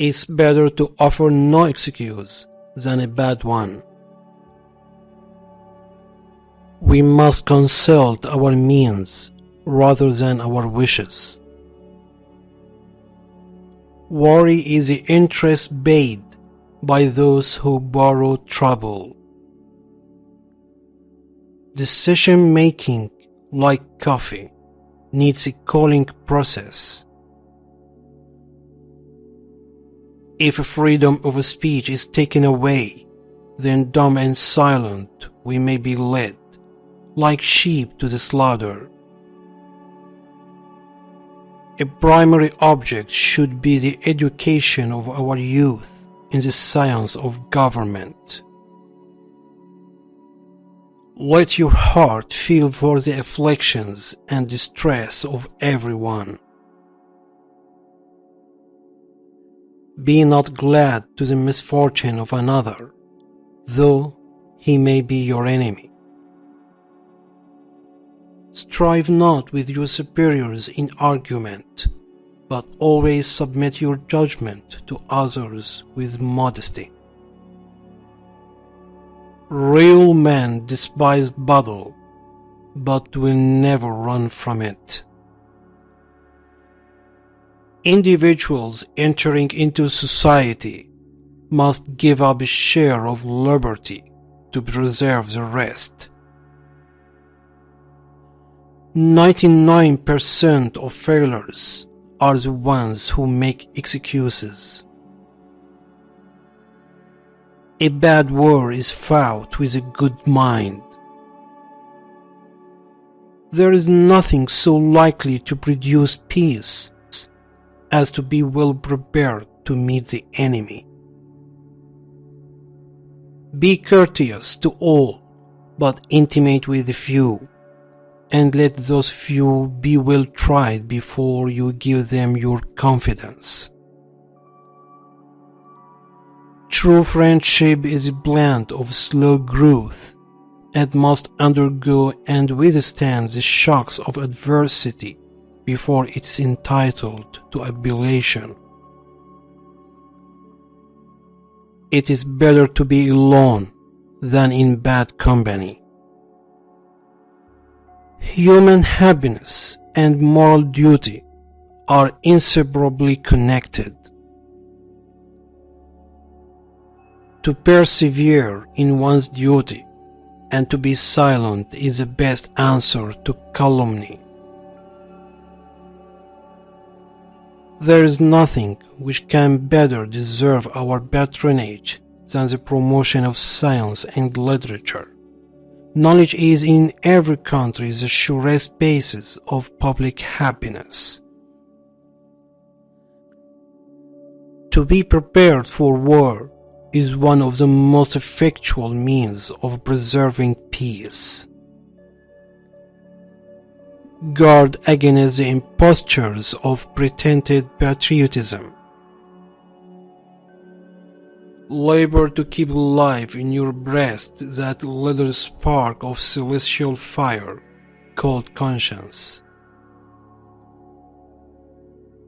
It's better to offer no excuse than a bad one. We must consult our means rather than our wishes. Worry is the interest paid by those who borrow trouble. Decision making, like coffee, needs a cooling process. If freedom of speech is taken away, then dumb and silent we may be led, like sheep to the slaughter. A primary object should be the education of our youth in the science of government. Let your heart feel for the afflictions and distress of everyone. Be not glad to the misfortune of another, though he may be your enemy. Strive not with your superiors in argument, but always submit your judgment to others with modesty. Real men despise battle, but will never run from it. Individuals entering into society must give up a share of liberty to preserve the rest. 99% of failures are the ones who make excuses. A bad war is fought with a good mind. There is nothing so likely to produce peace as to be well prepared to meet the enemy. Be courteous to all, but intimate with the few, and let those few be well tried before you give them your confidence. True friendship is a blend of slow growth and must undergo and withstand the shocks of adversity before it is entitled to appellation. It is better to be alone than in bad company. Human happiness and moral duty are inseparably connected. To persevere in one's duty and to be silent is the best answer to calumny. There is nothing which can better deserve our patronage than the promotion of science and literature. Knowledge is in every country the surest basis of public happiness. To be prepared for war is one of the most effectual means of preserving peace. Guard against the impostures of pretended patriotism. Labor to keep alive in your breast that little spark of celestial fire called conscience.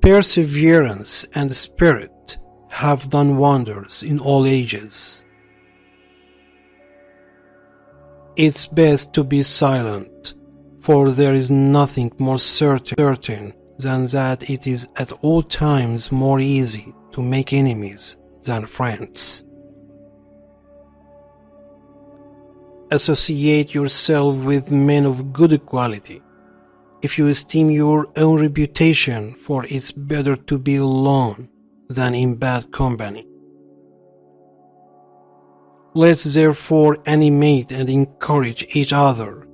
Perseverance and spirit have done wonders in all ages. It's best to be silent, for there is nothing more certain than that it is at all times more easy to make enemies than friends. Associate yourself with men of good quality. If you esteem your own reputation, for it's better to be alone than in bad company. Let's therefore animate and encourage each other,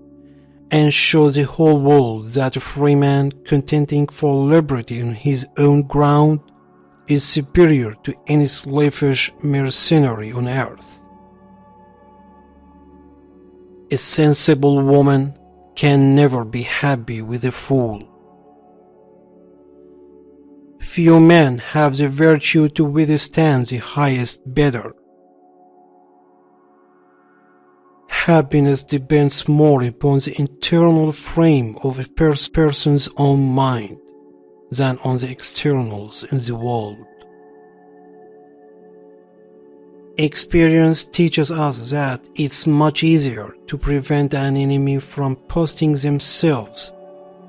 and show the whole world that a free man contending for liberty on his own ground is superior to any slavish mercenary on earth. A sensible woman can never be happy with a fool. Few men have the virtue to withstand the highest bidder. Happiness depends more upon the internal frame of a person's own mind than on the externals in the world. Experience teaches us that it's much easier to prevent an enemy from posting themselves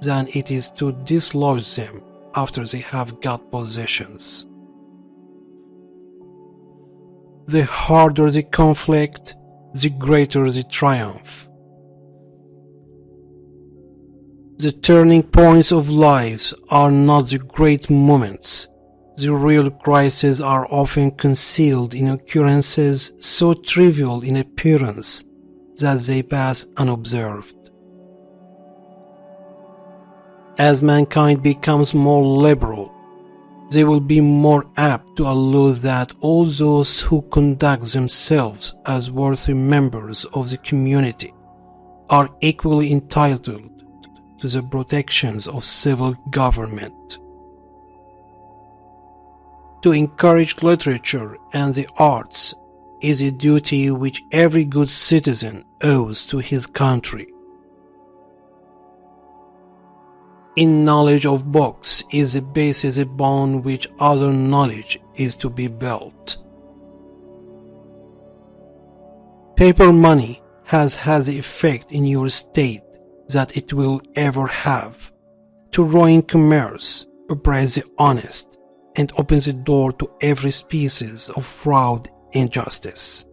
than it is to dislodge them after they have got possessions. The harder the conflict, the greater the triumph. The turning points of lives are not the great moments. The real crises are often concealed in occurrences so trivial in appearance that they pass unobserved. As mankind becomes more liberal, they will be more apt to allow that all those who conduct themselves as worthy members of the community are equally entitled to the protections of civil government. To encourage literature and the arts is a duty which every good citizen owes to his country. In knowledge of books is the basis upon which other knowledge is to be built. Paper money has had the effect in your state that it will ever have, to ruin commerce, oppress the honest, and open the door to every species of fraud and injustice.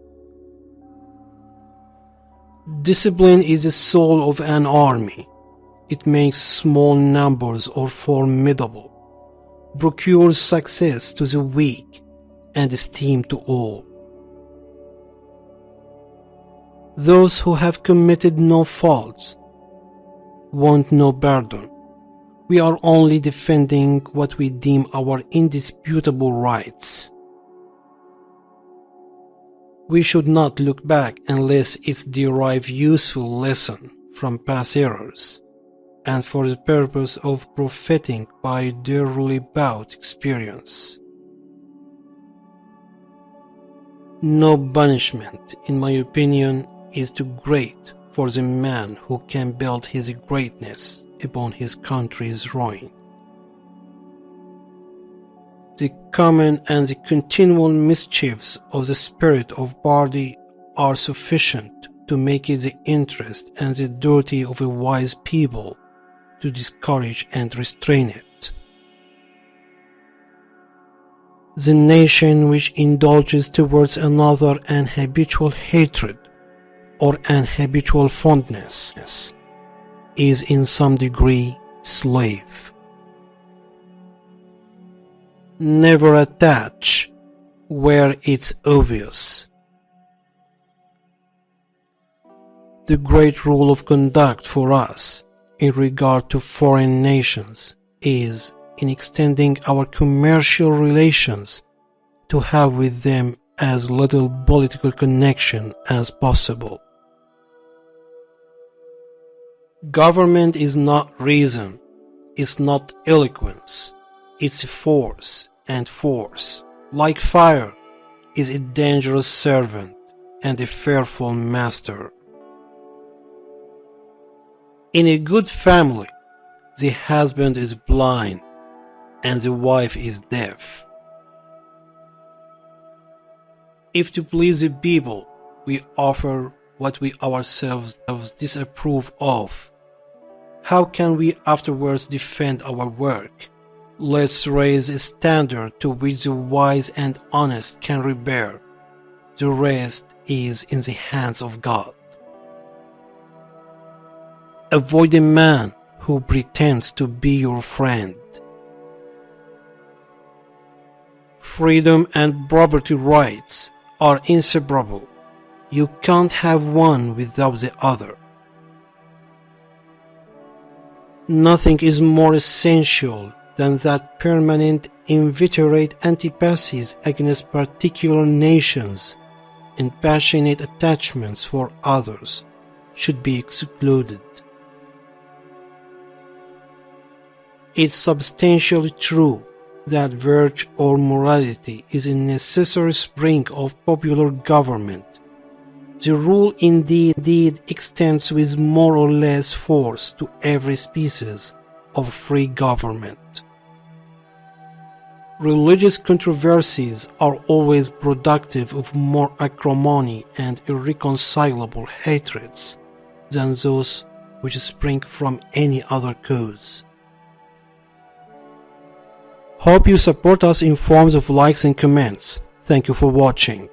Discipline is the soul of an army. It makes small numbers or formidable, procures success to the weak, and esteem to all. Those who have committed no faults want no pardon. We are only defending what we deem our indisputable rights. We should not look back unless it derive useful lesson from past errors, and for the purpose of profiting by dearly bought experience. No punishment, in my opinion, is too great for the man who can build his greatness upon his country's ruin. The common and the continual mischiefs of the spirit of party are sufficient to make it the interest and the duty of a wise people to discourage and restrain it. The nation which indulges towards another an habitual hatred or an habitual fondness is in some degree slave. Never attach where it's obvious. The great rule of conduct for us in regard to foreign nations is in extending our commercial relations to have with them as little political connection as possible. Government is not reason, it's not eloquence, it's force, and force, like fire, is a dangerous servant and a fearful master. In a good family, the husband is blind and the wife is deaf. If to please the people we offer what we ourselves disapprove of, how can we afterwards defend our work? Let's raise a standard to which the wise and honest can repair. The rest is in the hands of God. Avoid a man who pretends to be your friend. Freedom and property rights are inseparable. You can't have one without the other. Nothing is more essential than that permanent inveterate antipathies against particular nations and passionate attachments for others should be excluded. It's substantially true that virtue or morality is a necessary spring of popular government. The rule indeed extends with more or less force to every species of free government. Religious controversies are always productive of more acrimony and irreconcilable hatreds than those which spring from any other cause. Hope you support us in forms of likes and comments. Thank you for watching.